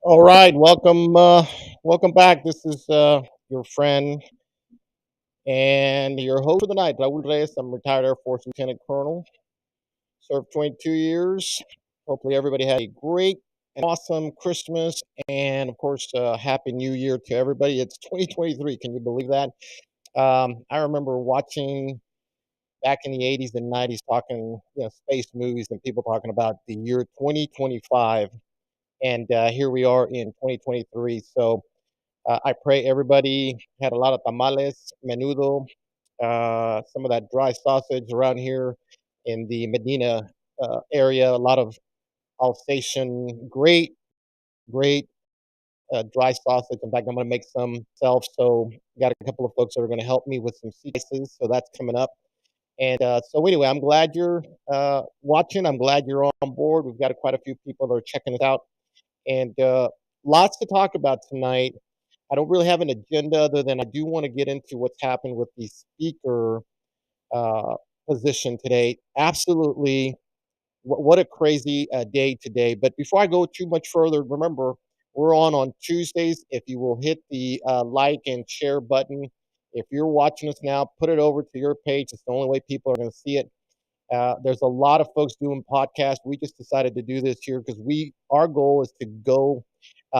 All right, welcome back. This is your friend and your host for the night, Raul Reyes. I'm retired Air Force Lieutenant Colonel. Served 22 years. Hopefully, everybody had a great and awesome Christmas, and of course, Happy New Year to everybody. It's 2023. Can you believe that? I remember watching back in the 80s and 90s, talking space movies and people talking about the year 2025, and here we are in 2023. So. I pray everybody had a lot of tamales, menudo, some of that dry sausage around here in the Medina area. A lot of Alsatian, great dry sausage. In fact, I'm going to make some myself. So, got a couple of folks that are going to help me with some spices. So that's coming up. And so, anyway, I'm glad you're watching. I'm glad you're on board. We've got quite a few people that are checking it out, and lots to talk about tonight. I don't really have an agenda other than I do want to get into what's happened with the speaker uh, position today. Absolutely, what a crazy day today. But before I go too much further, remember we're on Tuesdays. If you will hit the like and share button, if you're watching us now, put it over to your page. It's the only way people are going to see it. There's a lot of folks doing podcasts. We just decided to do this here because our goal is to go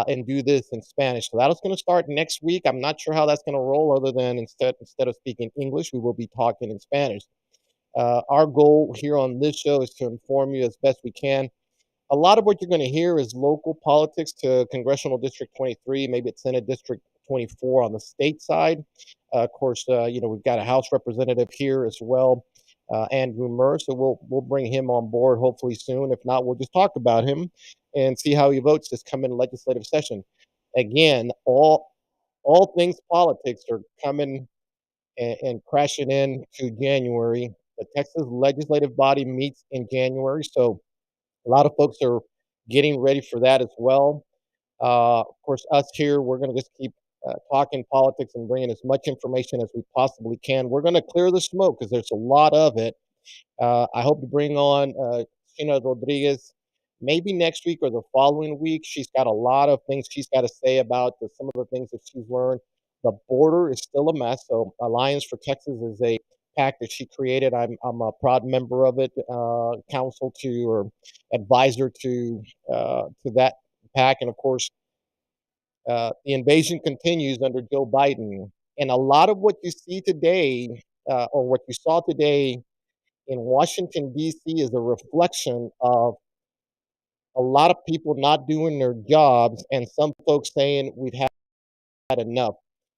and do this in Spanish. So that's going to start next week. I'm not sure how that's going to roll, other than instead of speaking English, we will be talking in Spanish. Our goal here on this show is to inform you as best we can. A lot of what you're going to hear is local politics to Congressional District 23, maybe it's Senate District 24 on the state side. Of course, we've got a House representative here as well, Andrew Murr, so we'll bring him on board hopefully soon. If not, we'll just talk about him and see how he votes this coming legislative session. Again, all things politics are coming and crashing in to January. The Texas legislative body meets in January, so a lot of folks are getting ready for that as well. Of course, us here, we're going to just keep talking politics and bringing as much information as we possibly can. We're going to clear the smoke because there's a lot of it. I hope to bring on Sheena Rodriguez maybe next week or the following week. She's got a lot of things she's got to say about some of the things that she's learned. The border is still a mess. So Alliance for Texas is a PAC that she created. I'm a proud member of it, counsel to or advisor to that PAC, and of course the invasion continues under Joe Biden. And a lot of what you see today, or what you saw today in Washington, D.C., is a reflection of a lot of people not doing their jobs and some folks saying we've had enough.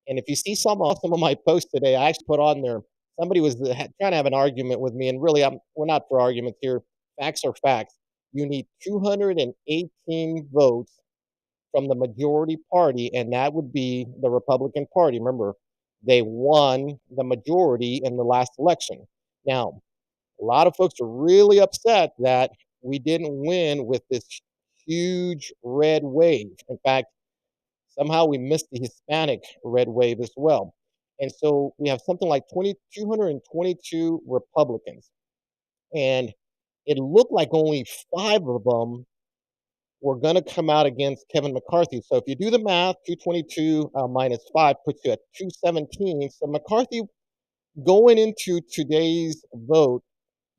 And if you see some of my posts today, I actually put on there, somebody was trying to have an argument with me, and really, we're not for arguments here. Facts are facts. You need 218 votes from the majority party, and that would be the Republican Party. Remember, they won the majority in the last election. Now, a lot of folks are really upset that we didn't win with this huge red wave. In fact, somehow we missed the Hispanic red wave as well. And so we have something like 222 Republicans. And it looked like only 5 of them were going to come out against Kevin McCarthy. So if you do the math, 222 minus 5 puts you at 217. So McCarthy, going into today's vote,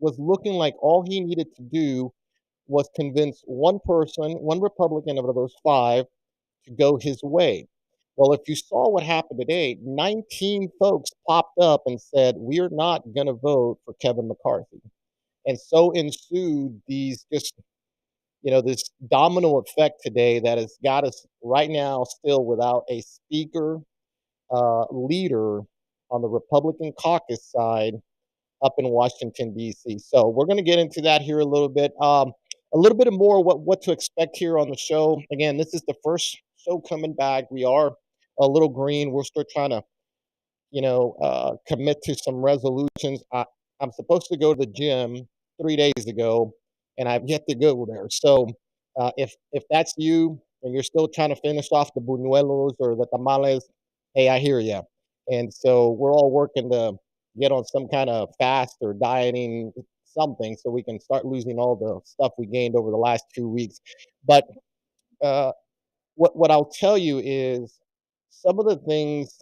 was looking like all he needed to do was convince one person, one Republican of those 5, to go his way. Well, if you saw what happened today, 19 folks popped up and said, we're not going to vote for Kevin McCarthy. And so ensued this domino effect today that has got us right now still without a speaker leader on the Republican caucus side up in Washington, D.C. So we're going to get into that here a little bit. A little bit more what to expect here on the show. Again, this is the first show coming back. We are a little green. We're still trying to, commit to some resolutions. I'm supposed to go to the gym 3 days ago, and I've yet to go there. So if that's you and you're still trying to finish off the buñuelos or the tamales, hey, I hear you. And so we're all working to get on some kind of fast or dieting something so we can start losing all the stuff we gained over the last 2 weeks. But uh, what I'll tell you is some of the things.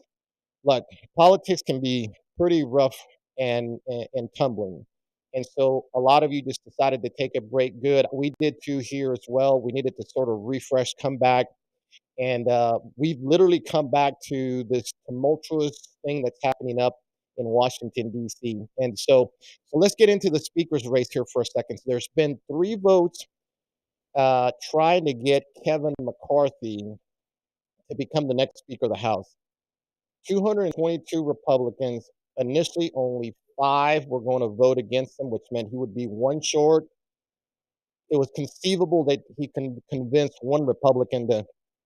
Look, politics can be pretty rough and tumbling. And so a lot of you just decided to take a break. Good. We did too here as well. We needed to sort of refresh, come back. And we've literally come back to this tumultuous thing that's happening up in Washington, D.C. And so let's get into the speaker's race here for a second. So there's been three votes trying to get Kevin McCarthy to become the next Speaker of the House. 222 Republicans. Initially, only five were going to vote against him, which meant he would be one short. It was conceivable that he can convince one Republican to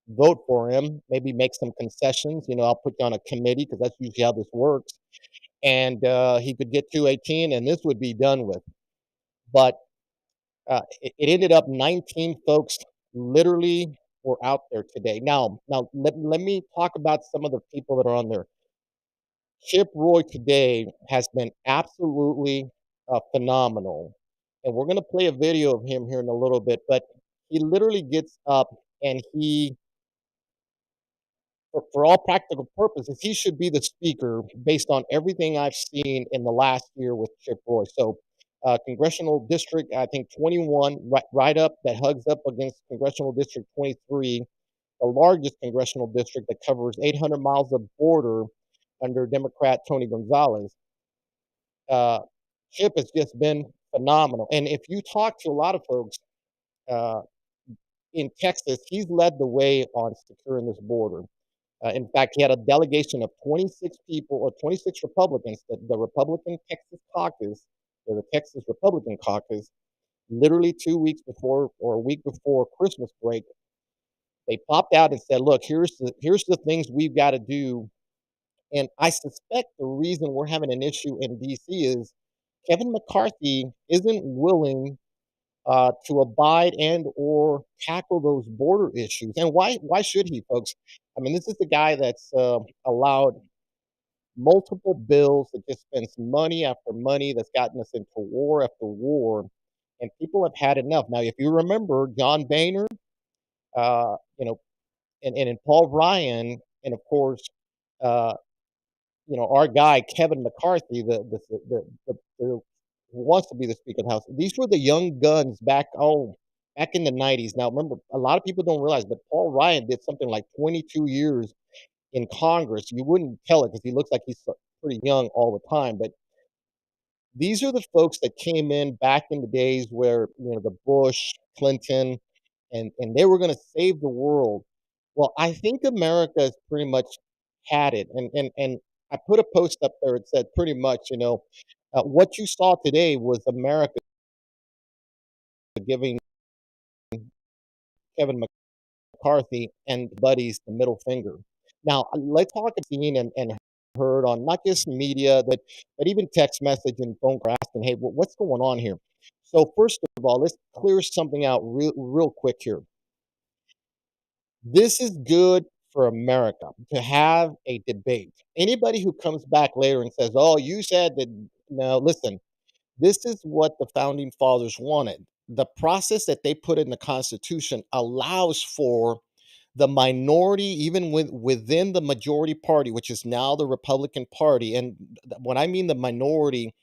vote for him, maybe make some concessions. I'll put you on a committee because that's usually how this works. And he could get 218, and this would be done with. But it ended up 19 folks literally were out there today. Now let me talk about some of the people that are on there. Chip Roy today has been absolutely phenomenal. And we're going to play a video of him here in a little bit, but he literally gets up and for all practical purposes, he should be the speaker based on everything I've seen in the last year with Chip Roy. So, congressional district, I think 21, right up that hugs up against congressional district 23, the largest congressional district that covers 800 miles of border under Democrat Tony Gonzalez. Uh, Chip has just been phenomenal. And if you talk to a lot of folks uh, in Texas, he's led the way on securing this border. In fact, he had a delegation of 26 people or 26 Republicans, the Republican Texas caucus, or the Texas Republican caucus, literally 2 weeks before or a week before Christmas break, they popped out and said, "Look, here's the things we've got to do." And I suspect the reason we're having an issue in D.C. is Kevin McCarthy isn't willing to abide and or tackle those border issues. And why should he, folks? I mean, this is the guy that's allowed multiple bills that just spends money after money that's gotten us into war after war, and people have had enough. Now, if you remember John Boehner, uh, you know, and Paul Ryan, and of course, uh, our guy Kevin McCarthy, the who wants to be the Speaker of the House. These were the young guns back in the '90s. Now, remember, a lot of people don't realize, but Paul Ryan did something like 22 years in Congress. You wouldn't tell it because he looks like he's pretty young all the time. But these are the folks that came in back in the days where the Bush, Clinton, and they were going to save the world. Well, I think America has pretty much had it, and I put a post up there. It said pretty much, what you saw today was America giving Kevin McCarthy and buddies the middle finger. Now, let's talk seen and heard on not just media, but even text message and phone call asking, hey, what's going on here? So first of all, let's clear something out real quick here. This is good for America to have a debate. Anybody who comes back later and says, oh, you said that, no, listen, this is what the founding fathers wanted. The process that they put in the Constitution allows for the minority, even within the majority party, which is now the Republican Party. And when I mean the minority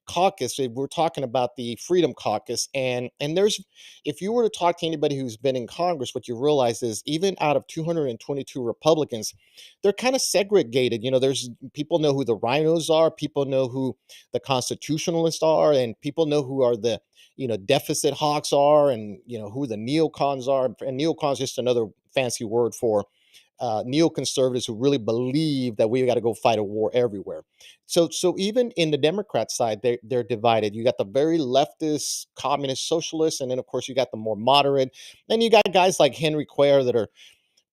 caucus, we're talking about the Freedom Caucus. And there's, if you were to talk to anybody who's been in Congress, what you realize is even out of 222 Republicans, they're kind of segregated. There's people know who the rhinos are, people know who the constitutionalists are, and people know who are the deficit hawks are, and who the neocons are. And neocons is just another fancy word for neoconservatives who really believe that we got to go fight a war everywhere. So even in the Democrat side, they're divided. You got the very leftist, communist, socialists, and then of course you got the more moderate. Then you got guys like Henry Cuellar that are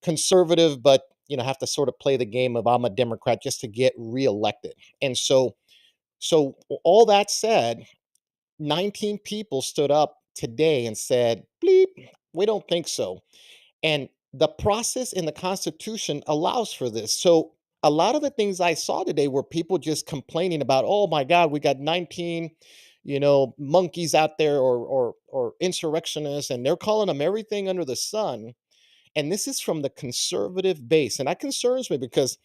conservative, but have to sort of play the game of I'm a Democrat just to get reelected. And so all that said, 19 people stood up today and said, bleep, we don't think so. And the process in the Constitution allows for this. So a lot of the things I saw today were people just complaining about, oh my God, we got 19, monkeys out there or insurrectionists, and they're calling them everything under the sun. And this is from the conservative base. And that concerns me because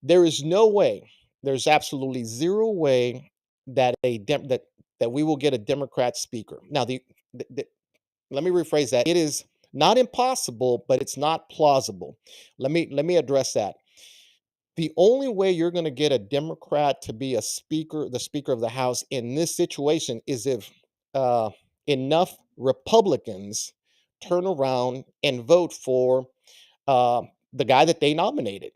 there is no way, there's absolutely zero way that that we will get a Democrat speaker. Now, let me rephrase that. It is not impossible, but it's not plausible. Let me address that. The only way you're going to get a Democrat to be a speaker, the Speaker of the House in this situation, is if uh, enough Republicans turn around and vote for uh, the guy that they nominated.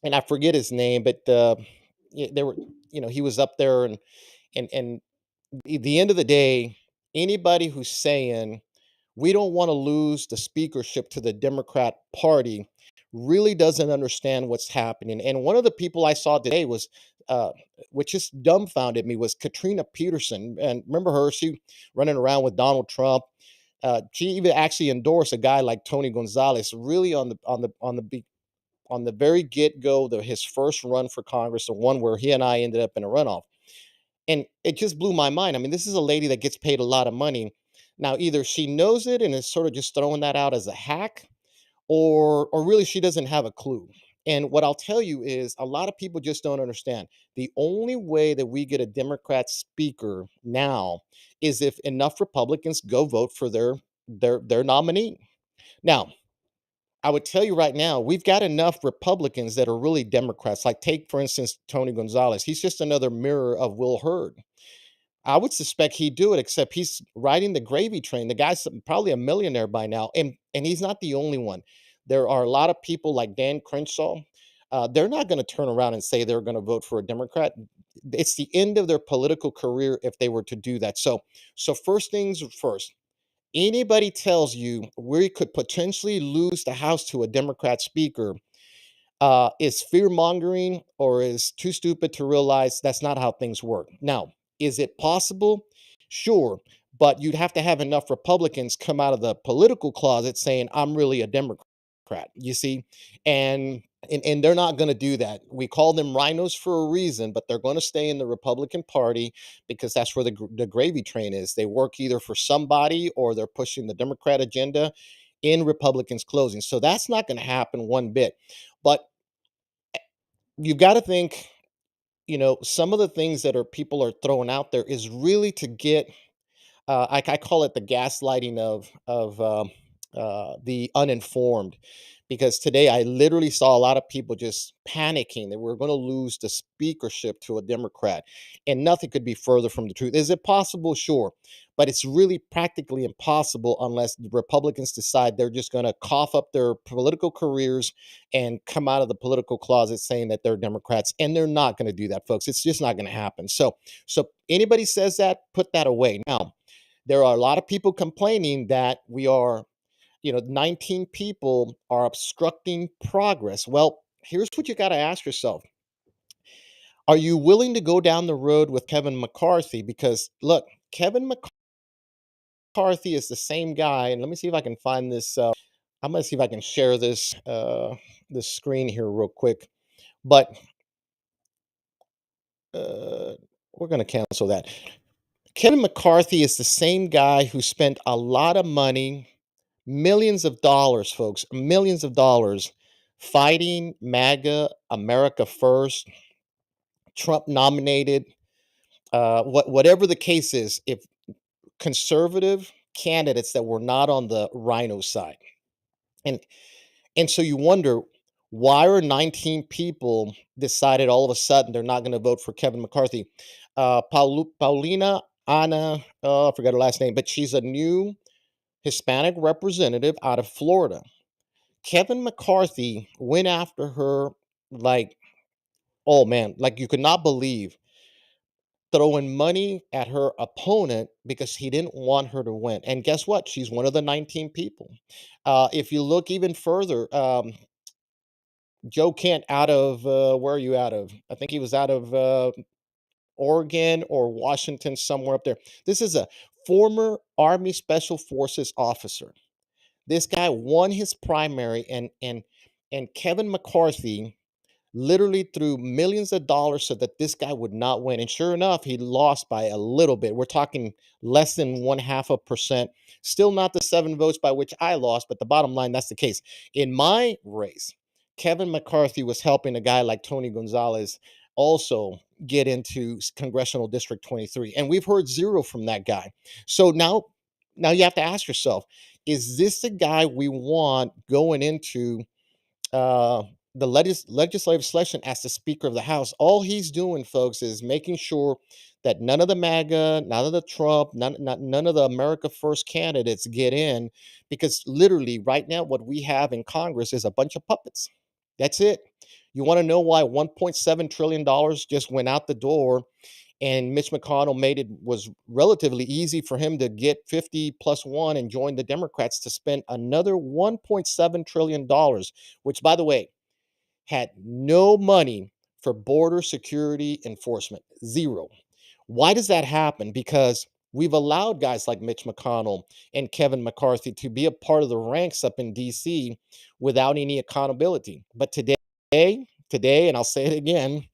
And I forget his name, but they were, he was up there, and at the end of the day, anybody who's saying we don't want to lose the speakership to the Democrat Party really doesn't understand what's happening. And one of the people I saw today was, uh, which just dumbfounded me, was Katrina Peterson. And remember her? She running around with Donald Trump. She even actually endorsed a guy like Tony Gonzalez, really on the very get go, his first run for Congress, the one where he and I ended up in a runoff. And it just blew my mind. I mean, this is a lady that gets paid a lot of money. Now, either she knows it and is sort of just throwing that out as a hack, or really she doesn't have a clue. And what I'll tell you is a lot of people just don't understand. The only way that we get a Democrat speaker now is if enough Republicans go vote for their nominee. Now, I would tell you right now, we've got enough Republicans that are really Democrats. Like, take, for instance, Tony Gonzalez. He's just another mirror of Will Hurd. I would suspect he'd do it, except he's riding the gravy train. The guy's probably a millionaire by now, and he's not the only one. There are a lot of people like Dan Crenshaw. They're not going to turn around and say they're going to vote for a Democrat. It's the end of their political career if they were to do that. So first things first. Anybody tells you we could potentially lose the House to a Democrat speaker is fear mongering or is too stupid to realize that's not how things work. Now, is it possible? Sure. But you'd have to have enough Republicans come out of the political closet saying, I'm really a Democrat, you see? And and they're not going to do that. We call them rhinos for a reason, but they're going to stay in the Republican Party because that's where the gravy train is. They work either for somebody or they're pushing the Democrat agenda in Republicans closing. So that's not going to happen one bit. But you've got to think, some of the things that are people are throwing out there is really to get I call it the gaslighting of the uninformed, because today I literally saw a lot of people just panicking that we're going to lose the speakership to a Democrat, and nothing could be further from the truth. Is it possible? Sure, but it's really practically impossible unless the Republicans decide they're just going to cough up their political careers and come out of the political closet saying that they're Democrats, and they're not going to do that, folks. It's just not going to happen. So anybody says that, put that away now. There are a lot of people complaining that 19 people are obstructing progress. Well, here's what you got to ask yourself. Are you willing to go down the road with Kevin McCarthy? Because look, Kevin McCarthy is the same guy. And let me see if I can find this. I'm going to see if I can share this screen here real quick. But uh, we're going to cancel that. Kevin McCarthy is the same guy who spent a lot of money, millions of dollars, folks, millions of dollars fighting MAGA, America First, Trump nominated, whatever the case is, if conservative candidates that were not on the rhino side. And and so you wonder, why are 19 people decided all of a sudden they're not going to vote for Kevin McCarthy? Paulina Anna, I forgot her last name, but she's a new Hispanic representative out of Florida. Kevin McCarthy went after her like, oh man, like you could not believe, throwing money at her opponent because he didn't want her to win. And guess what? She's one of the 19 people. If you look even further, Joe Kent out of where are you out of? I think he was out of Oregon or Washington, somewhere up there. This is a former Army Special Forces officer. This guy won his primary, and Kevin McCarthy literally threw millions of dollars so that this guy would not win. And sure enough, he lost by a little bit. We're talking less than 0.5%. Still not the 7 votes by which I lost, but the bottom line, that's the case. In my race, Kevin McCarthy was helping a guy like Tony Gonzalez also get into congressional district 23, and we've heard zero from that guy. So now you have to ask yourself, is this the guy we want going into uh, the legislative session as the Speaker of the House? All he's doing, folks, is making sure that none of the MAGA, none of the Trump, none of the America First candidates get in, because literally right now, what we have in Congress is a bunch of puppets. That's it. You want to know why $1.7 trillion just went out the door, and Mitch McConnell made it was relatively easy for him to get 50 plus one and join the Democrats to spend another $1.7 trillion, which, by the way, had no money for border security enforcement. Zero. Why does that happen? Because we've allowed guys like Mitch McConnell and Kevin McCarthy to be a part of the ranks up in DC without any accountability. But today, and I'll say it again,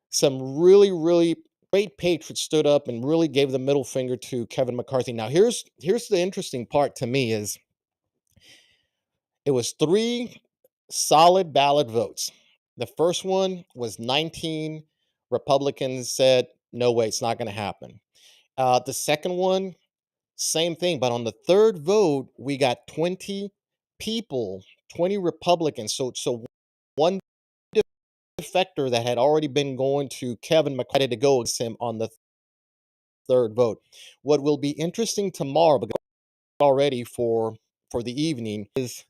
some really great patriots stood up and really gave the middle finger to Kevin McCarthy. Now, here's the interesting part to me is it was three solid ballot votes. The first one was 19 Republicans said, no way, it's not going to happen. The second one, same thing. But on the third vote, we got 20 people, 20 Republicans. So one defector that had already been going to Kevin McCarthy to go against him on the third vote. What will be interesting tomorrow, because already for the evening, is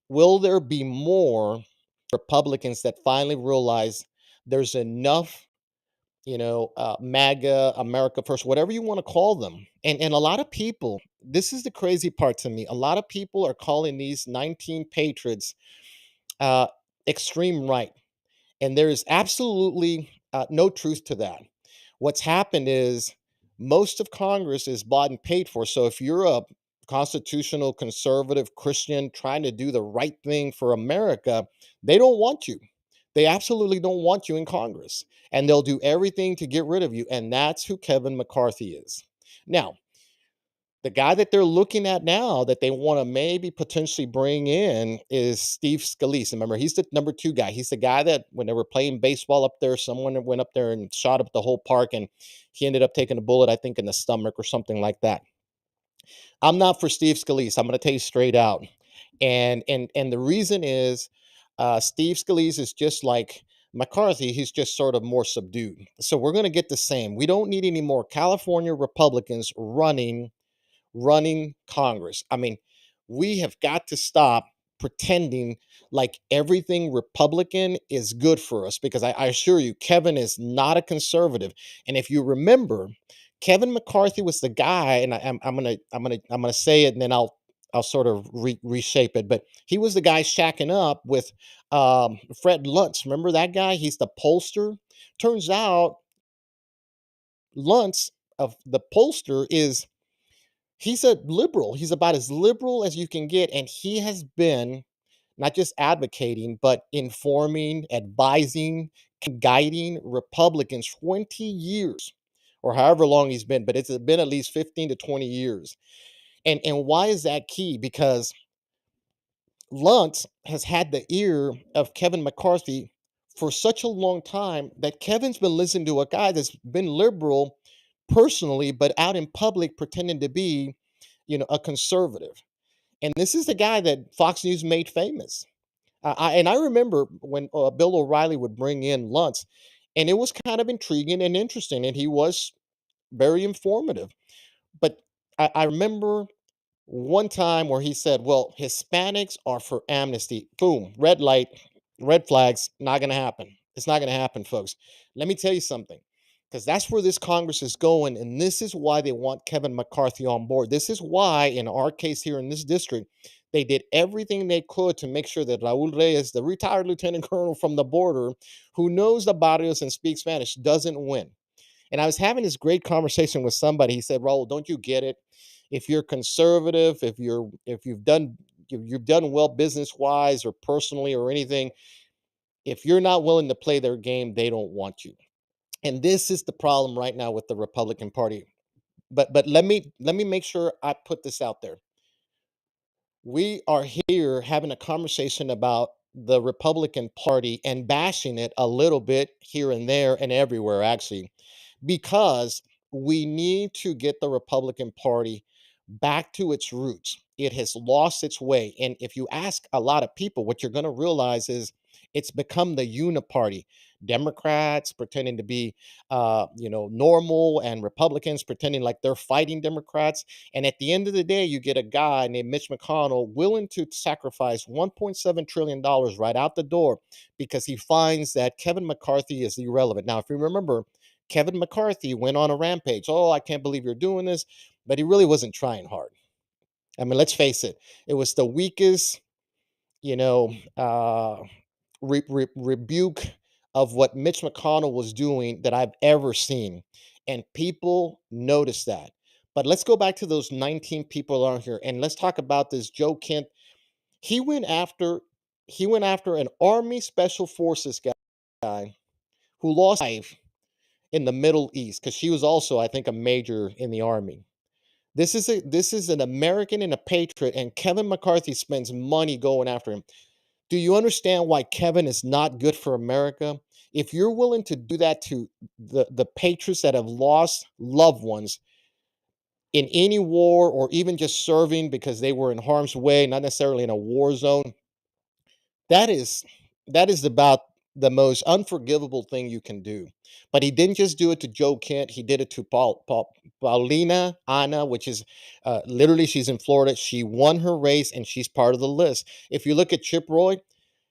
will there be more Republicans that finally realize there's enough, MAGA, America First, whatever you want to call them, and a lot of people. This is the crazy part to me. A lot of people are calling these 19 patriots uh, extreme right, and there is absolutely no truth to that. What's happened is most of Congress is bought and paid for. So if you're a constitutional conservative Christian trying to do the right thing for America, they don't want you. They absolutely don't want you in Congress. And they'll do everything to get rid of you. And that's who Kevin McCarthy is. Now, the guy that they're looking at now that they want to maybe potentially bring in is Steve Scalise. Remember, he's the number two guy. He's the guy that when they were playing baseball up there, someone went up there and shot up the whole park, and he ended up taking a bullet, I think, in the stomach or something like that. I'm not for Steve Scalise. I'm going to tell you straight out. And the reason is Steve Scalise is just like McCarthy. He's just sort of more subdued. So we're going to get the same. We don't need any more California Republicans running Congress. I mean, we have got to stop pretending like everything Republican is good for us, because I assure you, Kevin is not a conservative. And if you remember, Kevin McCarthy was the guy, and I'm gonna say it, and then I'll sort of reshape it. But he was the guy shacking up with Fred Luntz. Remember that guy? He's the pollster. Turns out Luntz of the pollster is he's a liberal. He's about as liberal as you can get. And he has been not just advocating, but informing, advising, guiding Republicans 20 years or however long he's been, but it's been at least 15 to 20 years. And why is that key? Because Luntz has had the ear of Kevin McCarthy for such a long time that Kevin's been listening to a guy that's been liberal personally, but out in public pretending to be, a conservative. And this is the guy that Fox News made famous. And I remember when Bill O'Reilly would bring in Luntz, and it was kind of intriguing and interesting, and he was very informative. But I remember one time where he said, well, Hispanics are for amnesty. Boom, red light, red flags, not going to happen. It's not going to happen, folks. Let me tell you something, because that's where this Congress is going. And this is why they want Kevin McCarthy on board. This is why, in our case here in this district, they did everything they could to make sure that Raul Reyes, the retired lieutenant colonel from the border, who knows the barrios and speaks Spanish, doesn't win. And I was having this great conversation with somebody. He said, Raul, don't you get it? If you're conservative, if you've done well business wise or personally or anything, If you're not willing to play their game, they don't want you. And this is the problem right now with the Republican Party. But let me make sure I put this out there. We are here having a conversation about the Republican Party and bashing it a little bit here and there and everywhere, actually, because we need to get the Republican Party back to its roots. It has lost its way. And if you ask a lot of people, what you're going to realize is it's become the uniparty. Democrats pretending to be, normal, and Republicans pretending like they're fighting Democrats. And at the end of the day, you get a guy named Mitch McConnell willing to sacrifice $1.7 trillion right out the door because he finds that Kevin McCarthy is irrelevant. Now, if you remember, Kevin McCarthy went on a rampage. Oh, I can't believe you're doing this. But he really wasn't trying hard. I mean, let's face it, it was the weakest, you know, uh, rebuke of what Mitch McConnell was doing that I've ever seen. And people noticed that. But let's go back to those 19 people on here and let's talk about this Joe Kent. He went after he went after an Army Special Forces guy who lost life in the Middle East because she was also, I think, a major in the army. This is an American and a patriot, and Kevin McCarthy spends money going after him. Do you understand why Kevin is not good for America? If you're willing to do that to the patriots that have lost loved ones in any war or even just serving because they were in harm's way, not necessarily in a war zone, that is that is about the most unforgivable thing you can do. But he didn't just do it to Joe Kent. He did it to Paulina Anna, which is literally she's in Florida. She won her race and she's part of the list. If you look at Chip Roy,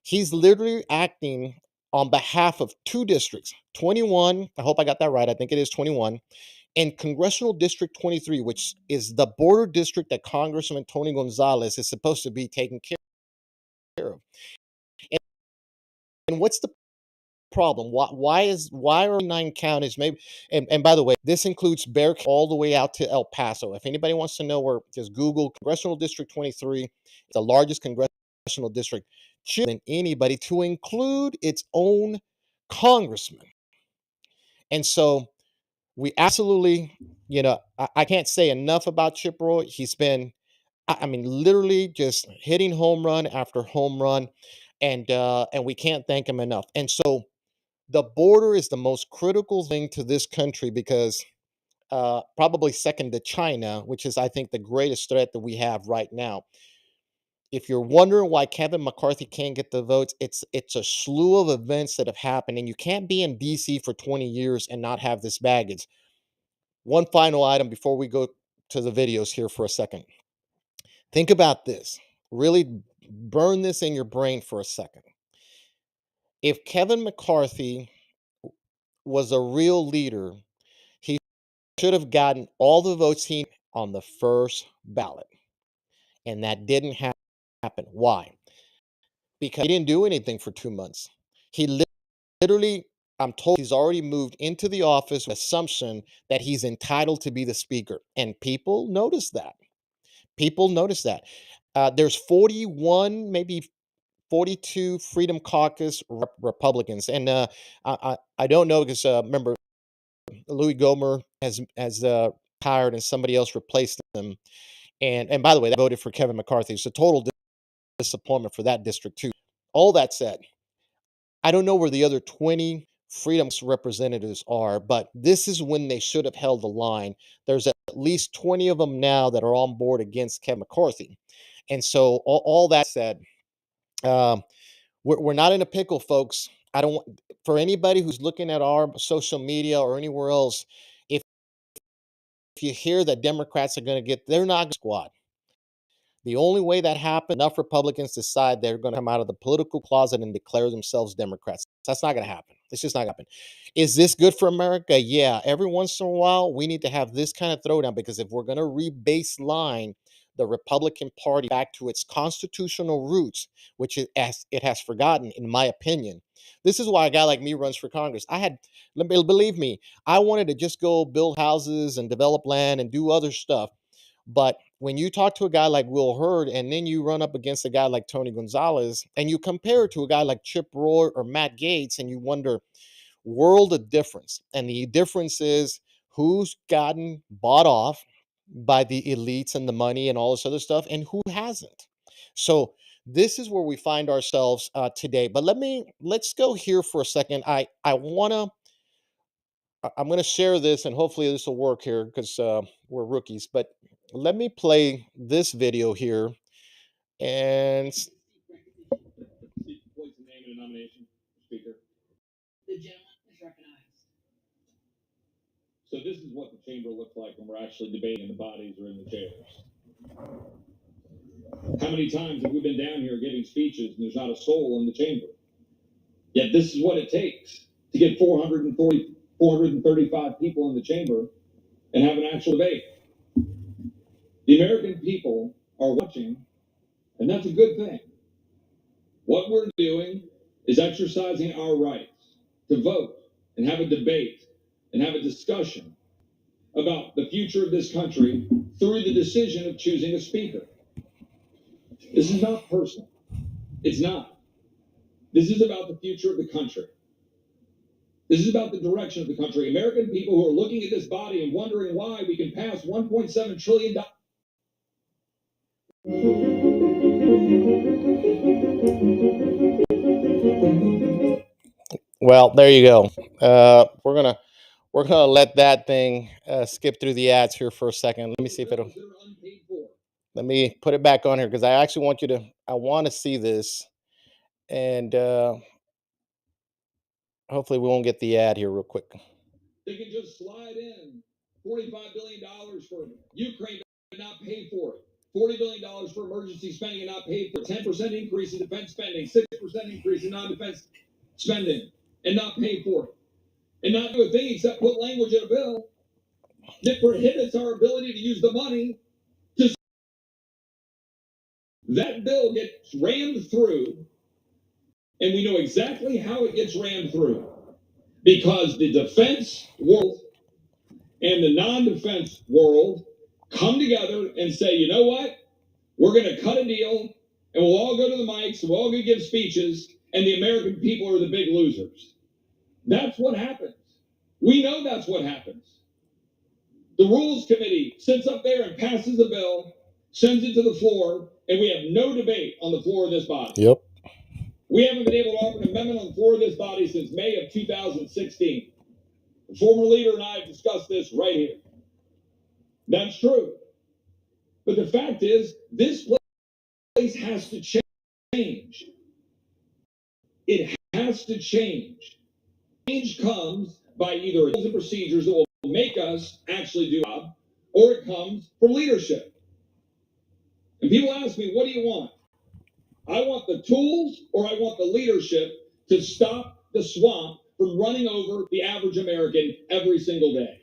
he's literally acting on behalf of two districts, 21. I hope I got that right. I think it is 21. And Congressional District 23, which is the border district that Congressman Tony Gonzalez is supposed to be taking care of. And what's the problem? Why are 9 counties? Maybe, and by the way, this includes Bear all the way out to El Paso. If anybody wants to know where, just Google Congressional District 23. It's the largest congressional district than anybody, to include its own congressman. And so we absolutely, I can't say enough about Chip Roy. He's been, I mean, literally just hitting home run after home run, and we can't thank him enough. And so the border is the most critical thing to this country because probably second to China, which is, I think, the greatest threat that we have right now. If you're wondering why Kevin McCarthy can't get the votes, it's a slew of events that have happened, and you can't be in DC for 20 years and not have this baggage. One final item before we go to the videos here for a second. Think about this. Really burn this in your brain for a second. If Kevin McCarthy was a real leader, he should have gotten all the votes he on the first ballot. And that didn't happen. Why? Because he didn't do anything for 2 months. He literally, I'm told he's already moved into the office with assumption that he's entitled to be the speaker. And people notice that. People notice that. There's 41, maybe 42 Freedom Caucus Republicans. And I don't know because remember, Louis Gohmert has retired and somebody else replaced him. And by the way, they voted for Kevin McCarthy. It's a total disappointment for that district too. All that said, I don't know where the other 20 Freedom's representatives are, but this is when they should have held the line. There's at least 20 of them now that are on board against Kevin McCarthy. And so all that said, um, we're not in a pickle, folks. I don't want for anybody who's looking at our social media or anywhere else. If you hear that Democrats are going to get, they're not squad. The only way that happens, enough Republicans decide they're going to come out of the political closet and declare themselves Democrats. That's not going to happen. It's just not going to happen. Is this good for America? Yeah. Every once in a while, we need to have this kind of throwdown because if we're going to re-baseline the Republican Party back to its constitutional roots, which it has forgotten, in my opinion. This is why a guy like me runs for Congress. Believe me, I wanted to just go build houses and develop land and do other stuff. But when you talk to a guy like Will Hurd and then you run up against a guy like Tony Gonzalez and you compare it to a guy like Chip Roy or Matt Gaetz and you wonder, world of difference. And the difference is who's gotten bought off by the elites and the money and all this other stuff and who hasn't. So this is where we find ourselves today. But let's go here for a second. I'm going to share this and hopefully this will work here because we're rookies. But let me play this video here and so this is what the chamber looks like when we're actually debating and the bodies are in the chairs. How many times have we been down here giving speeches and there's not a soul in the chamber? Yet this is what it takes to get 435 people in the chamber and have an actual debate. The American people are watching, and that's a good thing. What we're doing is exercising our rights to vote and have a debate and have a discussion about the future of this country through the decision of choosing a speaker. This is not personal. It's not. This is about the future of the country. This is about the direction of the country. American people who are looking at this body and wondering why we can pass $1.7 trillion. Well, there you go. We're gonna let that thing skip through the ads here for a second. Let me see if it'll. Let me put it back on here because I actually want you to. I want to see this, and hopefully we won't get the ad here real quick. They can just slide in $45 billion for Ukraine and not pay for it. $40 billion for emergency spending and not pay for it. 10% increase in defense spending, 6% increase in non-defense spending and not pay for it. And not do a thing except put language in a bill that prohibits our ability to use the money to. That bill gets rammed through, and we know exactly how it gets rammed through. Because the defense world and the non-defense world come together and say, you know what? We're going to cut a deal, and we'll all go to the mics, and we're all going to give speeches, and the American people are the big losers. That's what happens. We know that's what happens. The Rules Committee sits up there and passes a bill, sends it to the floor, and we have no debate on the floor of this body. Yep. We haven't been able to offer an amendment on the floor of this body since May of 2016. The former leader and I have discussed this right here. That's true. But the fact is, this place has to change. It has to change. Change comes by either rules and procedures that will make us actually do a job, or it comes from leadership. And people ask me, what do you want? I want the tools or I want the leadership to stop the swamp from running over the average American every single day.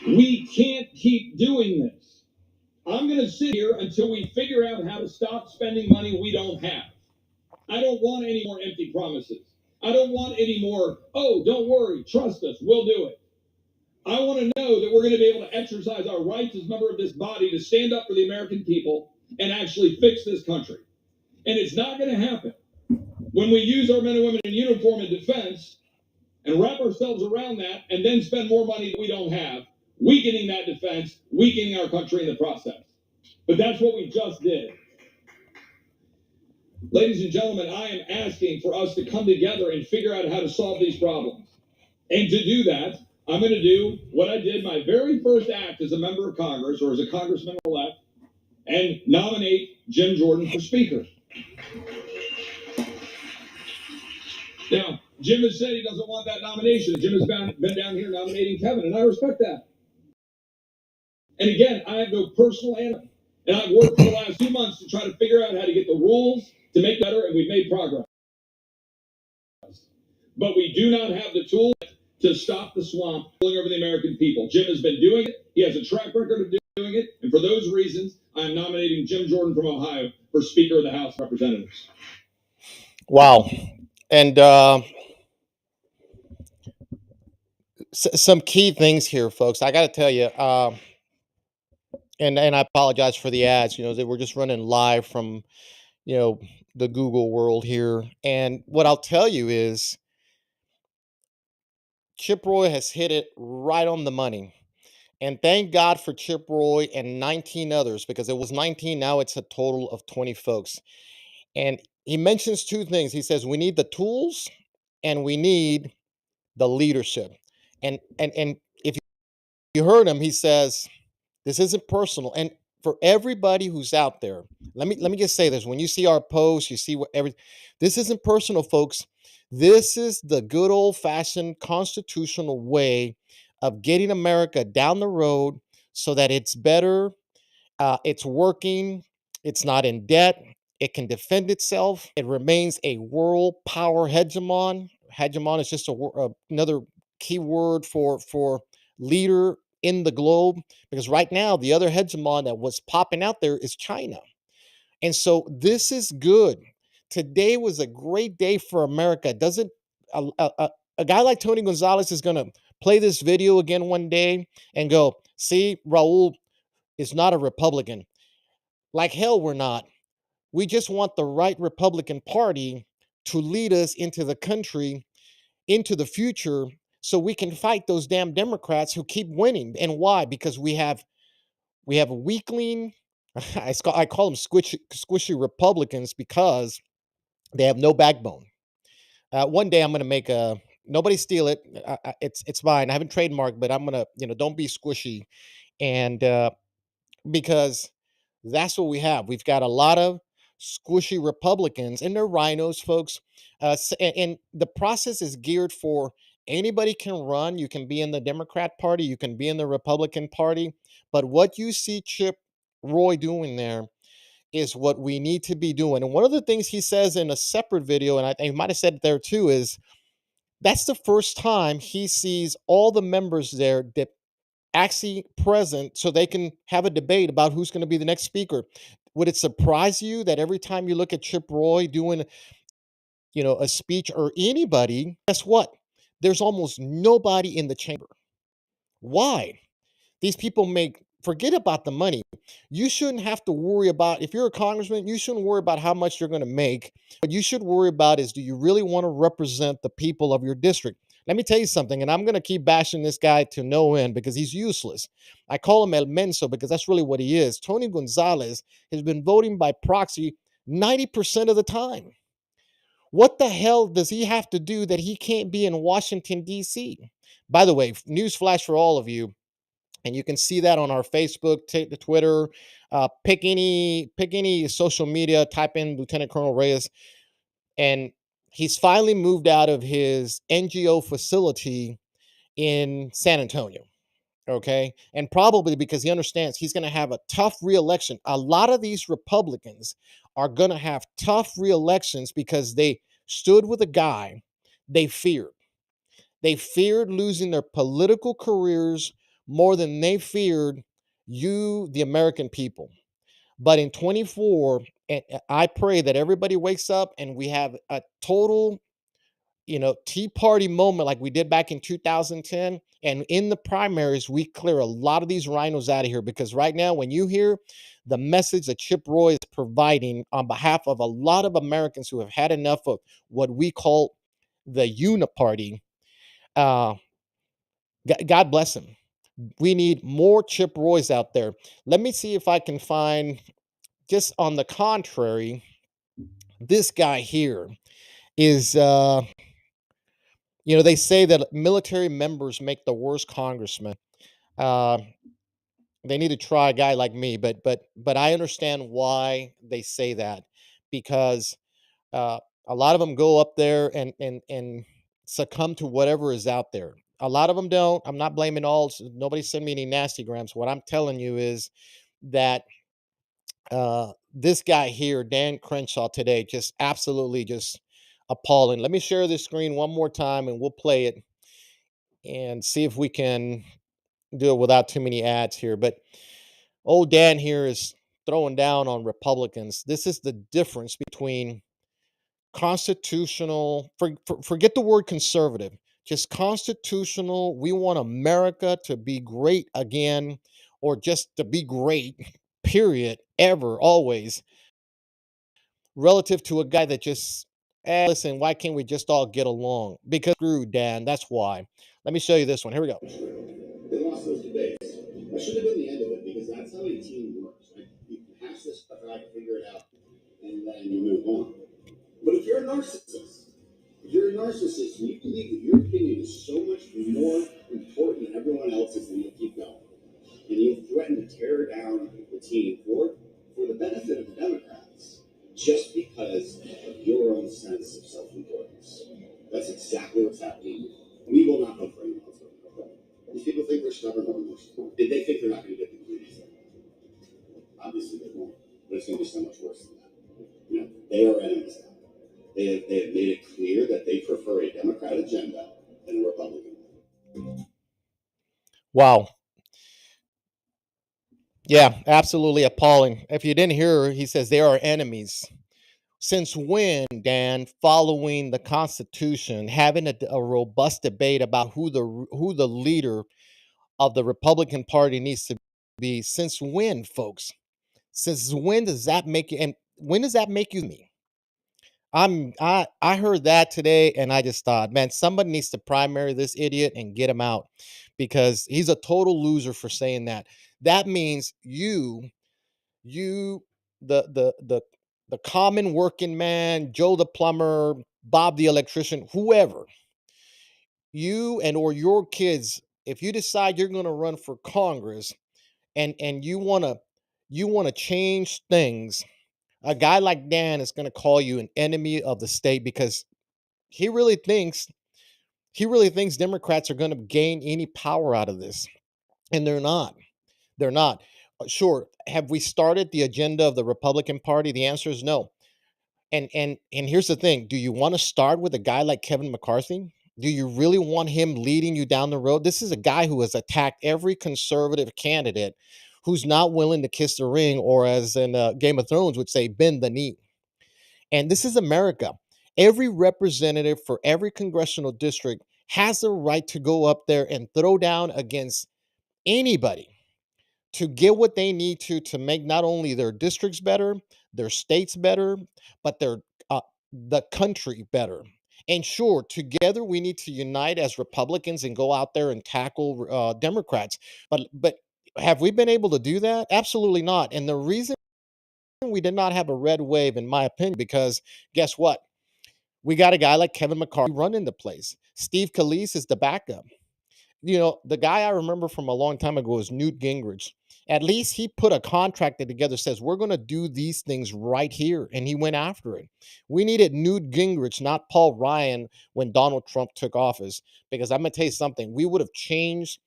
We can't keep doing this. I'm going to sit here until we figure out how to stop spending money we don't have. I don't want any more empty promises. I don't want any more, oh, don't worry, trust us, we'll do it. I want to know that we're going to be able to exercise our rights as a member of this body to stand up for the American people and actually fix this country. And it's not going to happen when we use our men and women in uniform in defense and wrap ourselves around that and then spend more money that we don't have, weakening that defense, weakening our country in the process. But that's what we just did. Ladies and gentlemen, I am asking for us to come together and figure out how to solve these problems. And to do that, I'm going to do what I did my very first act as a member of Congress or as a congressman-elect and nominate Jim Jordan for Speaker. Now, Jim has said he doesn't want that nomination. Jim has been down here nominating Kevin, and I respect that. And again, I have no personal animus. And I've worked for the last 2 months to try to figure out how to get the rules to make better, and we've made progress. But we do not have the tools to stop the swamp pulling over the American people. Jim has been doing it. He has a track record of doing it. And for those reasons, I'm nominating Jim Jordan from Ohio for Speaker of the House of Representatives. Wow. And some key things here, folks. I got to tell you, and I apologize for the ads. They were just running live from you know the Google world here. And what I'll tell you is, Chip Roy has hit it right on the money. And thank God for Chip Roy and 19 others, because it was 19. Now it's a total of 20 folks. And he mentions two things. He says we need the tools and we need the leadership. And if you heard him, he says this isn't personal. And for everybody who's out there, let me just say this: when you see our posts, you see what every this isn't personal, folks. This is the good old fashioned constitutional way of getting America down the road so that it's better, it's working. It's not in debt. It can defend itself. It remains a world power hegemon. Hegemon is just another key word for leader in the globe. Because right now, the other hegemon that was popping out there is China. And so this is good. Today was a great day for America. Doesn't a guy like Tony Gonzalez is going to play this video again one day and go, see, Raul is not a Republican. Like hell, we're not. We just want the right Republican Party to lead us into the country, into the future, so we can fight those damn Democrats who keep winning. And why? Because we have a weakling. I call them squishy Republicans because they have no backbone. One day I'm going to make a nobody steal it. It's mine. I haven't trademarked, but I'm gonna don't be squishy and because that's what we have. We've got a lot of squishy Republicans, and they're rhinos, folks. And the process is geared for anybody can run. You can be in the Democrat Party, you can be in the Republican Party, but what you see Chip Roy doing there is what we need to be doing. And one of the things he says in a separate video, and I might have said it there too, is that's the first time he sees all the members there that actually present so they can have a debate about who's going to be the next speaker. Would it surprise you that every time you look at Chip Roy doing, a speech or anybody, guess what? There's almost nobody in the chamber. Why? These people make forget about the money. You shouldn't have to worry about if you're a congressman, you shouldn't worry about how much you're going to make. What you should worry about is do you really want to represent the people of your district? Let me tell you something, and I'm going to keep bashing this guy to no end because he's useless. I call him El Menso because that's really what he is. Tony Gonzalez has been voting by proxy 90% of the time. What the hell does he have to do that he can't be in Washington, D.C.? By the way, news flash for all of you, and you can see that on our Facebook, take the Twitter, pick any social media, type in Lieutenant Colonel Reyes, and he's finally moved out of his NGO facility in San Antonio. Okay, and probably because he understands he's going to have a tough reelection. A lot of these Republicans are going to have tough reelections because they stood with a guy they feared. They feared losing their political careers more than they feared you, the American people. But in 24, I pray that everybody wakes up and we have a total, Tea Party moment like we did back in 2010. And in the primaries, we clear a lot of these rhinos out of here because right now, when you hear the message that Chip Roy is providing on behalf of a lot of Americans who have had enough of what we call the uniparty, uh, God bless him. We need more Chip Roys out there. Let me see if I can find, just on the contrary, this guy here is, they say that military members make the worst congressman. Uh, they need to try a guy like me, but I understand why they say that because uh, a lot of them go up there and succumb to whatever is out there. A lot of them don't. I'm not blaming all. Nobody send me any nasty grams. What I'm telling you is that this guy here, Dan Crenshaw, today, just absolutely just appalling. Let me share this screen one more time, and we'll play it and see if we can do it without too many ads here. But old Dan here is throwing down on Republicans. This is the difference between constitutional, forget the word conservative. just constitutional. We want America to be great again, or just to be great, period, ever, always, relative to a guy that just, listen, why can't we just all get along? Because screw Dan, that's why. Let me show you this one. Here we go. They lost those debates. That should have been the end of it because that's how a team works, right? You hash this stuff out, you figure it out, and then you move on. But if you're a narcissist and you believe that your opinion is so much more important than everyone else's, then you'll keep going. And you threaten to tear down the team for the benefit of the Democrats just because of your own sense of self-importance. That's exactly what's happening. We will not vote for anyone else. These people think they're stubborn or emotional. Did they think they're not going to get the communities? Obviously they won't. But it's going to be so much worse than that. They are enemies now. They have made it clear that they prefer a Democrat agenda than a Republican. Wow. Yeah, absolutely appalling. If you didn't hear, he says they are enemies. Since when, Dan, following the Constitution, having a robust debate about who the leader of the Republican Party needs to be? Since when, folks? Since when does that make you? And when does that make you me? I heard that today, and I just thought, man, somebody needs to primary this idiot and get him out because he's a total loser for saying that. That means you the common working man, Joe the plumber, Bob the electrician, whoever, you and or your kids, if you decide you're going to run for Congress and you want to change things, a guy like Dan is going to call you an enemy of the state because he really thinks he really thinks Democrats are going to gain any power out of this, and they're not. They're not. Sure, have we started the agenda of the Republican Party? The answer is no. And here's the thing: do you want to start with a guy like Kevin McCarthy? Do you really want him leading you down the road? This is a guy who has attacked every conservative candidate who's not willing to kiss the ring, or as in Game of Thrones would say, bend the knee. And this is America. Every representative for every congressional district has the right to go up there and throw down against anybody to get what they need to make not only their districts better, their states better, but the country better. And sure, together we need to unite as Republicans and go out there and tackle Democrats. But have we been able to do that? Absolutely not. And the reason we did not have a red wave, in my opinion, because guess what? We got a guy like Kevin McCarthy running the place. Steve Scalise is the backup. The guy I remember from a long time ago is Newt Gingrich. At least he put a contract together, says we're going to do these things right here, and he went after it. We needed Newt Gingrich, not Paul Ryan, when Donald Trump took office, because I'm going to tell you something. We would have changed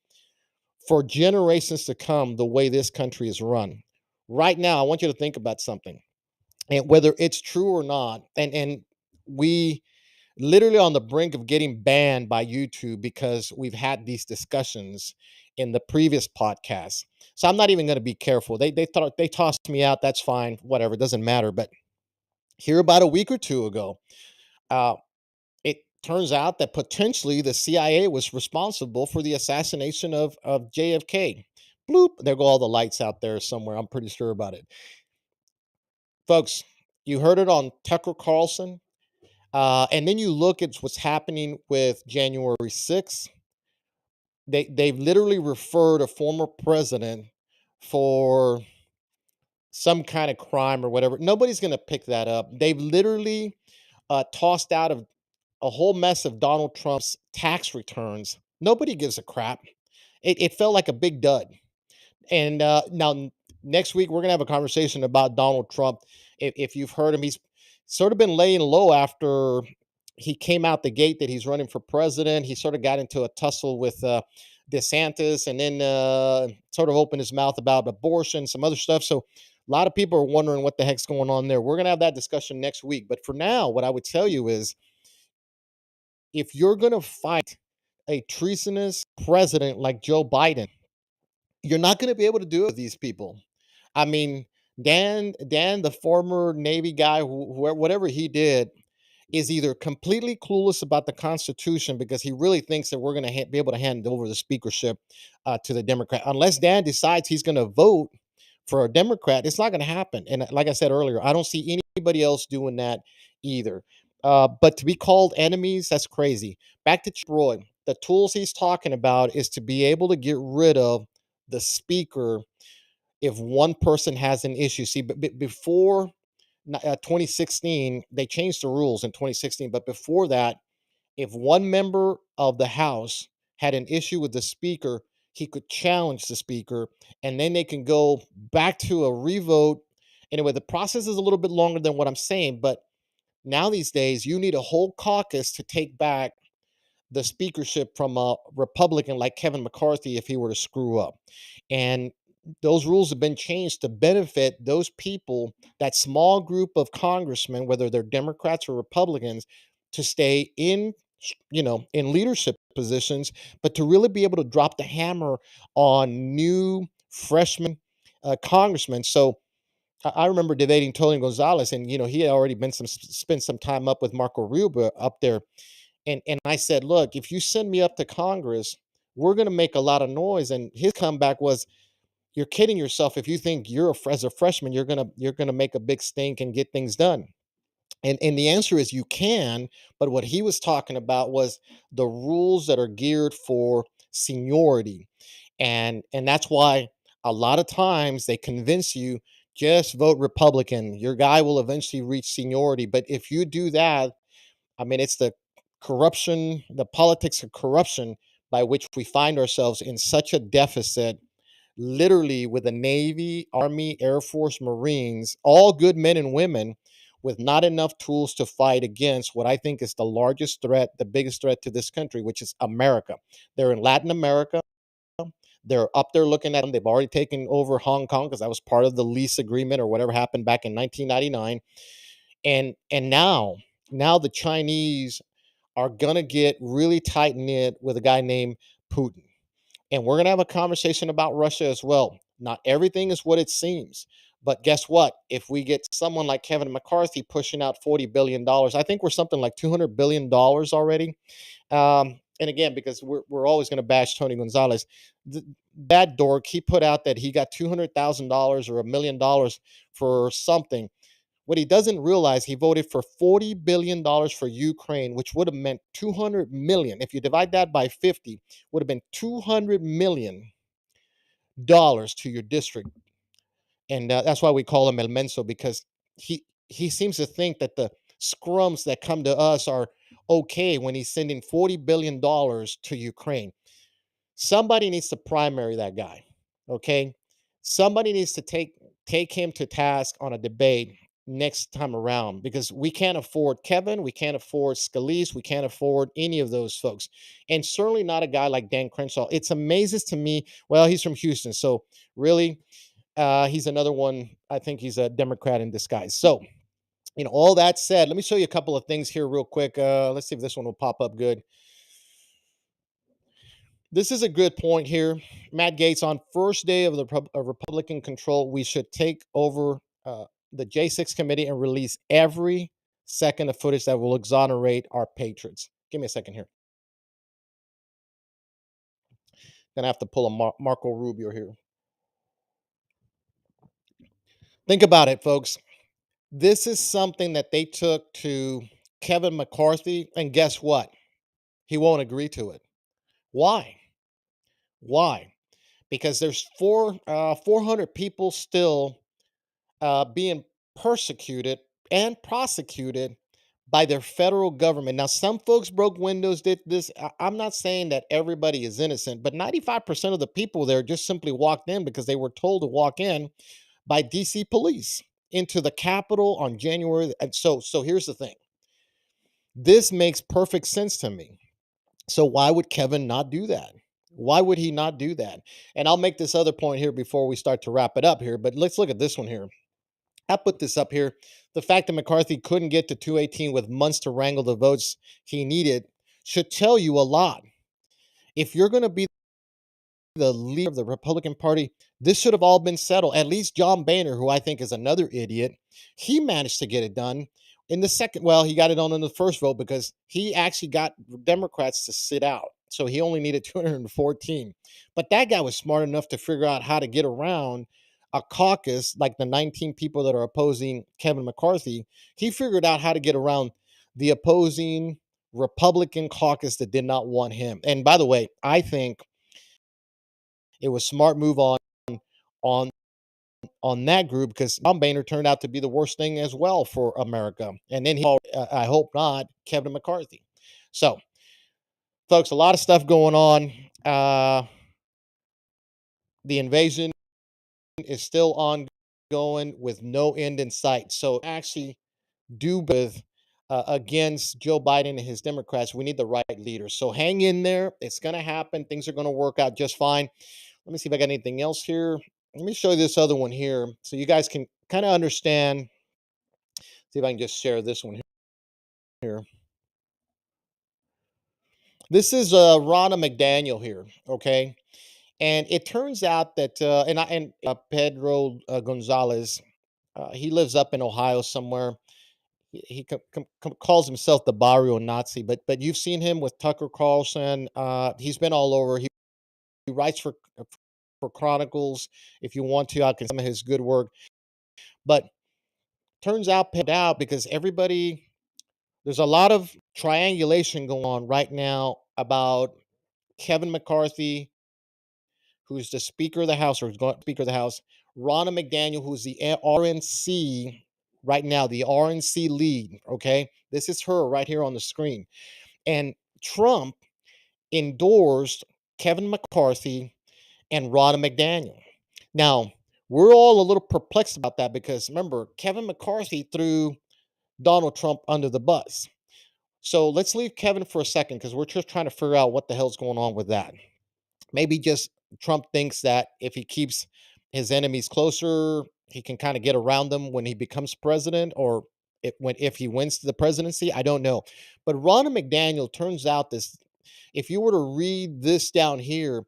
for generations to come the way this country is run. Right now, I want you to think about something, and whether it's true or not, and we literally on the brink of getting banned by YouTube because we've had these discussions in the previous podcast. So I'm not even going to be careful. They thought they tossed me out. That's fine. Whatever. It doesn't matter. But here about a week or two ago, uh, it turns out that potentially the CIA was responsible for the assassination of JFK. Bloop. There go all the lights out there somewhere. I'm pretty sure about it. Folks, you heard it on Tucker Carlson. And then you look at what's happening with January 6th. They've literally referred a former president for some kind of crime or whatever. Nobody's going to pick that up. They've literally tossed out of a whole mess of Donald Trump's tax returns. Nobody gives a crap. It felt like a big dud. And next week, we're going to have a conversation about Donald Trump. If you've heard him, he's sort of been laying low after he came out the gate that he's running for president. He sort of got into a tussle with DeSantis, and then sort of opened his mouth about abortion, some other stuff. So a lot of people are wondering what the heck's going on there. We're going to have that discussion next week. But for now, what I would tell you is, if you're going to fight a treasonous president like Joe Biden, you're not going to be able to do it with these people. I mean, Dan, the former Navy guy, whoever, whatever he did, is either completely clueless about the Constitution because he really thinks that we're going to be able to hand over the speakership to the Democrat. Unless Dan decides he's going to vote for a Democrat, it's not going to happen. And like I said earlier, I don't see anybody else doing that either. But to be called enemies, that's crazy. Back to Troy. The tools he's talking about is to be able to get rid of the speaker if one person has an issue. See, but before 2016, they changed the rules in 2016. But before that, if one member of the House had an issue with the speaker, he could challenge the speaker, and then they can go back to a revote. Anyway, the process is a little bit longer than what I'm saying, but now these days, you need a whole caucus to take back the speakership from a Republican like Kevin McCarthy if he were to screw up. And those rules have been changed to benefit those people, that small group of congressmen, whether they're Democrats or Republicans, to stay in, in leadership positions, but to really be able to drop the hammer on new freshman congressmen. So I remember debating Tony Gonzalez, and he had already been spent some time up with Marco Rubio up there, and I said, "Look, if you send me up to Congress, we're going to make a lot of noise." And his comeback was, "You're kidding yourself if you think as a freshman you're gonna make a big stink and get things done." And the answer is you can, but what he was talking about was the rules that are geared for seniority, and that's why a lot of times they convince you just vote Republican. Your guy will eventually reach seniority, but if you do that, I mean, it's the corruption, the politics of corruption by which we find ourselves in such a deficit, literally with the Navy, Army, Air Force, Marines, all good men and women with not enough tools to fight against what I think is the largest threat, the biggest threat to this country, which is America. They're in Latin America. They're up there looking at them. They've already taken over Hong Kong because that was part of the lease agreement or whatever happened back in 1999. And now the Chinese are going to get really tight knit with a guy named Putin. And we're going to have a conversation about Russia as well. Not everything is what it seems. But guess what? If we get someone like Kevin McCarthy pushing out $40 billion, I think we're something like $200 billion already. And again, because we're always going to bash Tony Gonzalez, that dork, he put out that he got $200,000 or $1 million for something. What he doesn't realize, he voted for $40 billion for Ukraine, which would have meant 200 million. If you divide that by 50, would have been $200 million to your district. And that's why we call him El Menso, because he seems to think that the scrums that come to us are okay when he's sending $40 billion to Ukraine. Somebody needs to primary that guy. Okay. Somebody needs to take him to task on a debate next time around, because we can't afford Kevin, we can't afford Scalise, we can't afford any of those folks. And certainly not a guy like Dan Crenshaw. It's amazes to me. Well, he's from Houston, so really he's another one. I think he's a Democrat in disguise. So, all that said, let me show you a couple of things here real quick. Let's see if this one will pop up good. This is a good point here. Matt Gaetz, on first day of the Republican control, we should take over the J6 committee and release every second of footage that will exonerate our patriots. Give me a second here. Gonna have to pull a Marco Rubio here. Think about it, folks. This is something that they took to Kevin McCarthy, and guess what? He won't agree to it. Why? Why? Because there's 400 people still being persecuted and prosecuted by their federal government. Now, some folks broke windows, did this. I'm not saying that everybody is innocent, but 95% of the people there just simply walked in because they were told to walk in by DC police into the Capitol on January. And so here's the thing. This makes perfect sense to me. So why would Kevin not do that? Why would he not do that? And I'll make this other point here before we start to wrap it up here, but let's look at this one here. I put this up here. The fact that McCarthy couldn't get to 218 with months to wrangle the votes he needed should tell you a lot. If you're going to be the leader of the Republican Party, this should have all been settled. At least John Boehner, who I think is another idiot, he managed to get it done. In the second, well, he got it on in the first vote because he actually got Democrats to sit out. So he only needed 214. But that guy was smart enough to figure out how to get around a caucus like the 19 people that are opposing Kevin McCarthy. He figured out how to get around the opposing Republican caucus that did not want him. And by the way, I think it was smart move on on that group because Tom Boehner turned out to be the worst thing as well for America. And then I hope not, Kevin McCarthy. So, folks, a lot of stuff going on. The invasion is still ongoing with no end in sight. So, actually, do with against Joe Biden and his Democrats, we need the right leaders. So, hang in there. It's going to happen. Things are going to work out just fine. Let me see if I got anything else here. Let me show you this other one here so you guys can kind of understand. See if I can just share this one here. This is Ronna McDaniel here, okay? And it turns out that Pedro Gonzalez, he lives up in Ohio somewhere. He calls himself the Barrio Nazi, but you've seen him with Tucker Carlson. He's been all over. He writes for Chronicles. If you want to, I can some of his good work. But turns out because everybody there's a lot of triangulation going on right now about Kevin McCarthy, who's the Speaker of the House, or is going Speaker of the House, Ronna McDaniel, who's the RNC right now, the RNC lead. Okay, this is her right here on the screen, and Trump endorsed Kevin McCarthy and Ronna McDaniel. Now we're all a little perplexed about that because remember, Kevin McCarthy threw Donald Trump under the bus. So let's leave Kevin for a second because we're just trying to figure out what the hell's going on with that. Maybe just Trump thinks that if he keeps his enemies closer, he can kind of get around them when he becomes president, or if he wins the presidency. I don't know. But Ronna McDaniel turns out this. If you were to read this down here,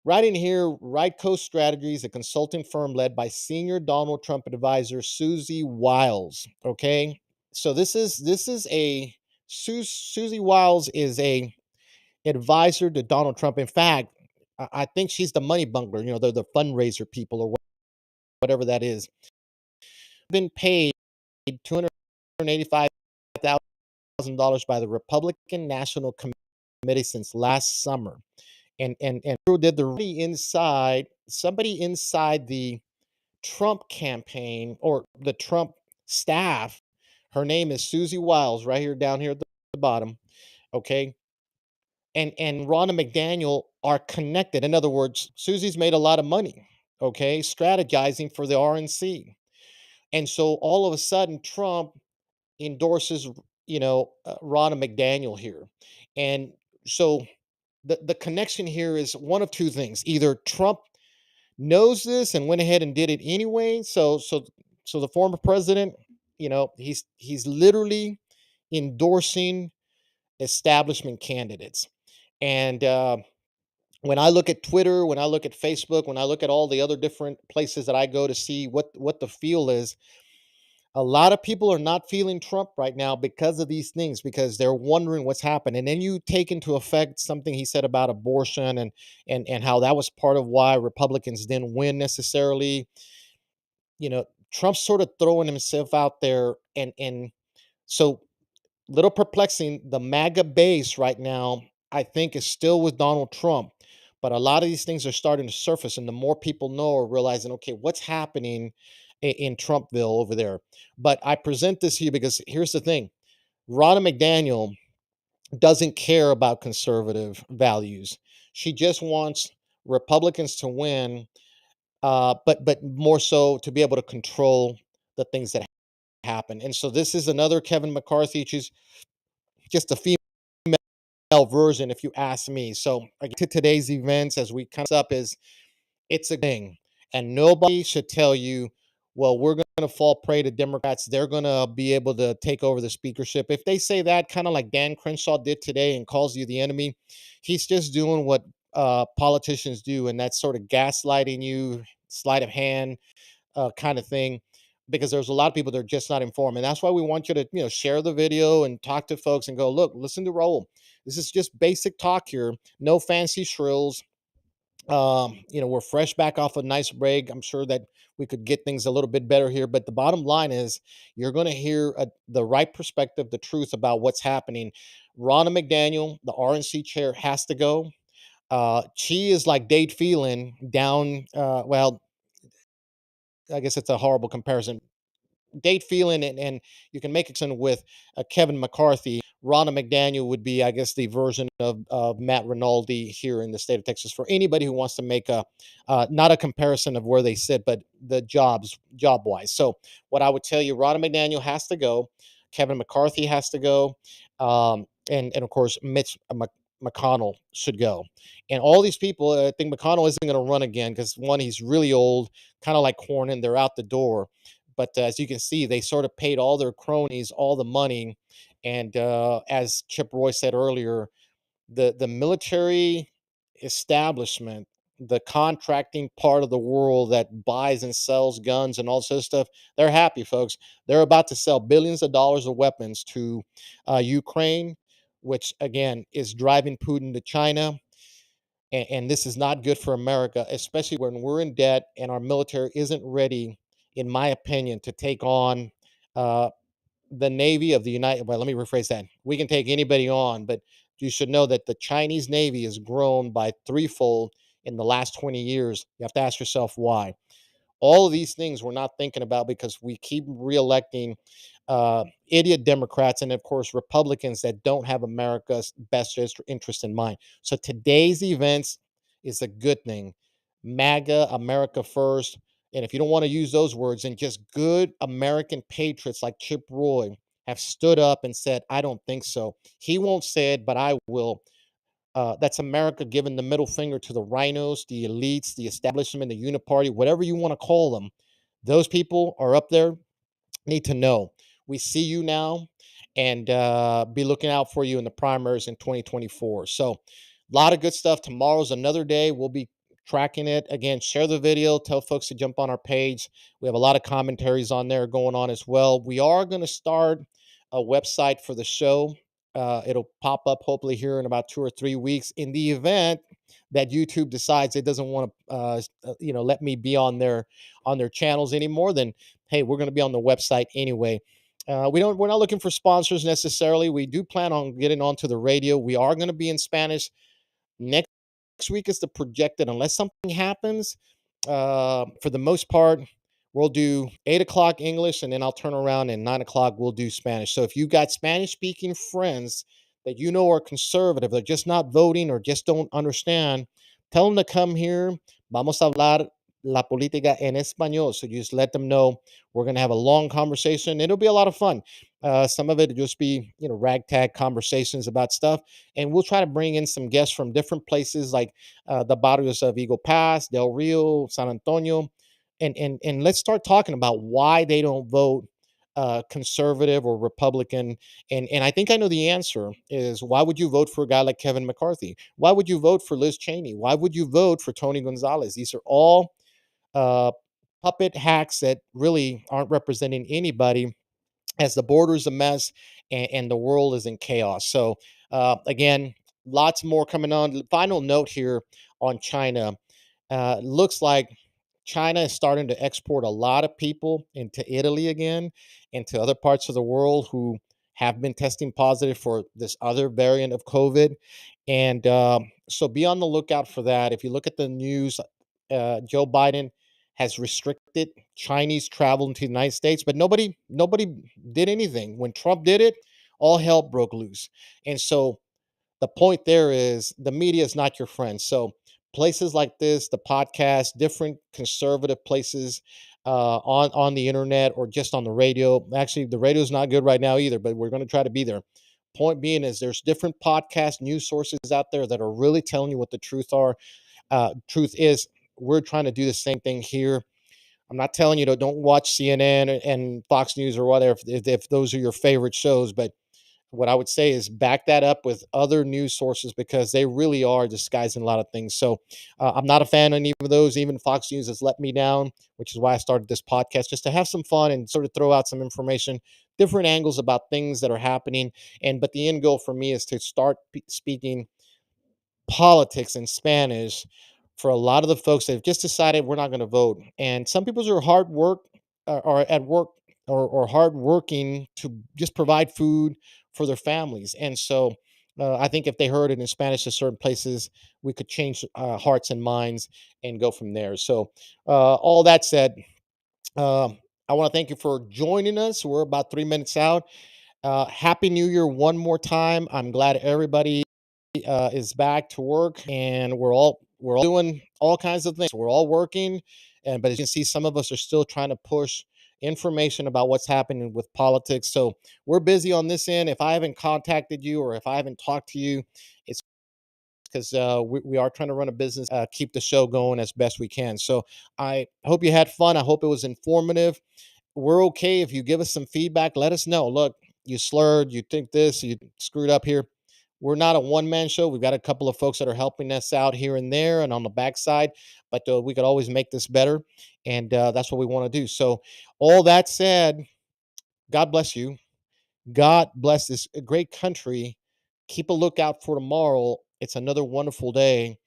right in here, Right Coast Strategies, a consulting firm led by senior Donald Trump advisor Susie Wiles. Okay, so this is a Susie Wiles is a advisor to Donald Trump. In fact, I think she's the money bungler. You know, they're the fundraiser people or whatever that is. Been paid $285,000 by the Republican National Committee since last summer, and did the inside somebody inside the Trump campaign or the Trump staff. Her name is Susie Wiles, right here down here at the bottom. Okay, and Ronna McDaniel are connected. In other words, Susie's made a lot of money, okay, strategizing for the RNC. And so all of a sudden, Trump endorses, Ronna McDaniel here. And so the connection here is one of two things. Either Trump knows this and went ahead and did it anyway. So the former president, he's literally endorsing establishment candidates. And when I look at Twitter, when I look at Facebook, when I look at all the other different places that I go to see what the feel is, a lot of people are not feeling Trump right now because of these things, because they're wondering what's happened. And then you take into effect something he said about abortion and how that was part of why Republicans didn't win necessarily. Trump's sort of throwing himself out there, and so little perplexing. The MAGA base right now, I think, is still with Donald Trump, but a lot of these things are starting to surface, and the more people know are realizing, okay, what's happening in Trumpville over there. But I present this here because here's the thing: Ronna McDaniel doesn't care about conservative values. She just wants Republicans to win, but more so to be able to control the things that happen. And so this is another Kevin McCarthy, just a female version, if you ask me. So to today's events, as we come up, is it's a thing, and nobody should tell you, well, we're going to fall prey to Democrats. They're going to be able to take over the speakership. If they say that, kind of like Dan Crenshaw did today and calls you the enemy, he's just doing what politicians do, and that's sort of gaslighting you, sleight of hand kind of thing. because there's a lot of people that are just not informed. And that's why we want you to, share the video and talk to folks and go, look, listen to Raul. This is just basic talk here. No fancy shrills. We're fresh back off a nice break. I'm sure that we could get things a little bit better here. But the bottom line is you're going to hear the right perspective, the truth about what's happening. Ronna McDaniel, the RNC chair, has to go. She is like Dade Phelan down. Well, I guess it's a horrible comparison. Dade Phelan, and you can make it with Kevin McCarthy. Ronna McDaniel would be, I guess, the version of Matt Rinaldi here in the state of Texas. For anybody who wants to make a not a comparison of where they sit, but the job wise. So what I would tell you, Ronna McDaniel has to go. Kevin McCarthy has to go, and of course Mitch McConnell should go. And all these people, I think McConnell isn't going to run again because one, he's really old, kind of like Cornyn. They're out the door. But as you can see, they sort of paid all their cronies all the money. And as Chip Roy said earlier, the military establishment, the contracting part of the world that buys and sells guns and all this other stuff, they're happy, folks. They're about to sell billions of dollars of weapons to Ukraine, which again is driving Putin to China. And this is not good for America, especially when we're in debt and our military isn't ready, in my opinion, to take on uh, the Navy of the United. Well, let me rephrase that. We can take anybody on, but you should know that the Chinese Navy has grown by threefold in the last 20 years. You have to ask yourself why. All of these things we're not thinking about because we keep reelecting idiot Democrats and, of course, Republicans that don't have America's best interest in mind. So today's events is a good thing. MAGA, America first. And if you don't want to use those words, then just good American patriots like Chip Roy have stood up and said, I don't think so. He won't say it, but I will. That's America giving the middle finger to the rhinos, the elites, the establishment, the uniparty, whatever you want to call them. Those people are up there, need to know. We see you now, and be looking out for you in the primaries in 2024. So, a lot of good stuff. Tomorrow's another day. We'll be tracking it. Again, share the video, tell folks to jump on our page. We have a lot of commentaries on there going on as well. We are going to start a website for the show. It'll pop up hopefully here in about 2 or 3 weeks. In the event that YouTube decides it doesn't want to, let me be on their channels anymore, then hey, we're going to be on the website anyway. We're not looking for sponsors necessarily. We do plan on getting onto the radio. We are going to be in Spanish. Next week is the projected, unless something happens. For the most part, we'll do 8 o'clock English, and then I'll turn around and 9 o'clock we'll do Spanish. So if you got Spanish speaking friends that you know are conservative, they're just not voting or just don't understand, tell them to come here. Vamos a hablar la política en español. So you just let them know we're going to have a long conversation. It'll be a lot of fun. Some of it will just be, ragtag conversations about stuff. And we'll try to bring in some guests from different places like the barrios of Eagle Pass, Del Rio, San Antonio. And let's start talking about why they don't vote conservative or Republican. And I think I know the answer is, why would you vote for a guy like Kevin McCarthy? Why would you vote for Liz Cheney? Why would you vote for Tony Gonzalez? These are all uh, puppet hacks that really aren't representing anybody, as the border is a mess and the world is in chaos. So, again, lots more coming on. Final note here on China. Looks like China is starting to export a lot of people into Italy again, into other parts of the world who have been testing positive for this other variant of COVID. And so be on the lookout for that. If you look at the news, Joe Biden has restricted Chinese travel into the United States, but nobody did anything. When Trump did it, all hell broke loose. And so the point there is the media is not your friend. So places like this, the podcast, different conservative places on the internet or just on the radio. Actually, the radio is not good right now either, but we're going to try to be there. Point being is there's different podcast news sources out there that are really telling you what the truth is. We're trying to do the same thing here. I'm not telling you to don't watch CNN and Fox News or whatever if those are your favorite shows, but what I would say is back that up with other news sources because they really are disguising a lot of things. So I'm not a fan of any of those. Even Fox News has let me down, which is why I started this podcast just to have some fun and sort of throw out some information, different angles about things that are happening. And but the end goal for me is to start speaking politics in Spanish for a lot of the folks that have just decided we're not going to vote. And some people are hard work or at work or hard working to just provide food for their families. And so I think if they heard it in Spanish to certain places, we could change hearts and minds and go from there. So all that said, I want to thank you for joining us. We're about 3 minutes out. Happy New Year one more time. I'm glad everybody is back to work, and we're all doing all kinds of things. We're all working, and but as you can see, some of us are still trying to push information about what's happening with politics. So we're busy on this end. If I haven't contacted you or if I haven't talked to you, it's because we are trying to run a business, keep the show going as best we can. So I hope you had fun. I hope it was informative. We're okay if you give us some feedback. Let us know. Look, you slurred, you think this, you screwed up here. We're not a one man show. We've got a couple of folks that are helping us out here and there and on the backside, but we could always make this better. And that's what we want to do. So, all that said, God bless you. God bless this great country. Keep a lookout for tomorrow. It's another wonderful day.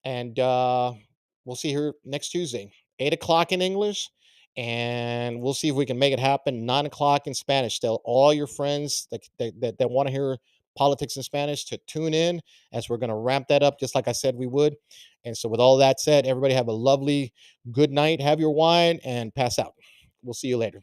And we'll see you here next Tuesday, 8 o'clock in English. And we'll see if we can make it happen. 9 o'clock in Spanish. Tell all your friends that want to hear politics in Spanish to tune in as we're going to ramp that up, just like I said we would. And so, with all that said, everybody have a lovely good night. Have your wine and pass out. We'll see you later.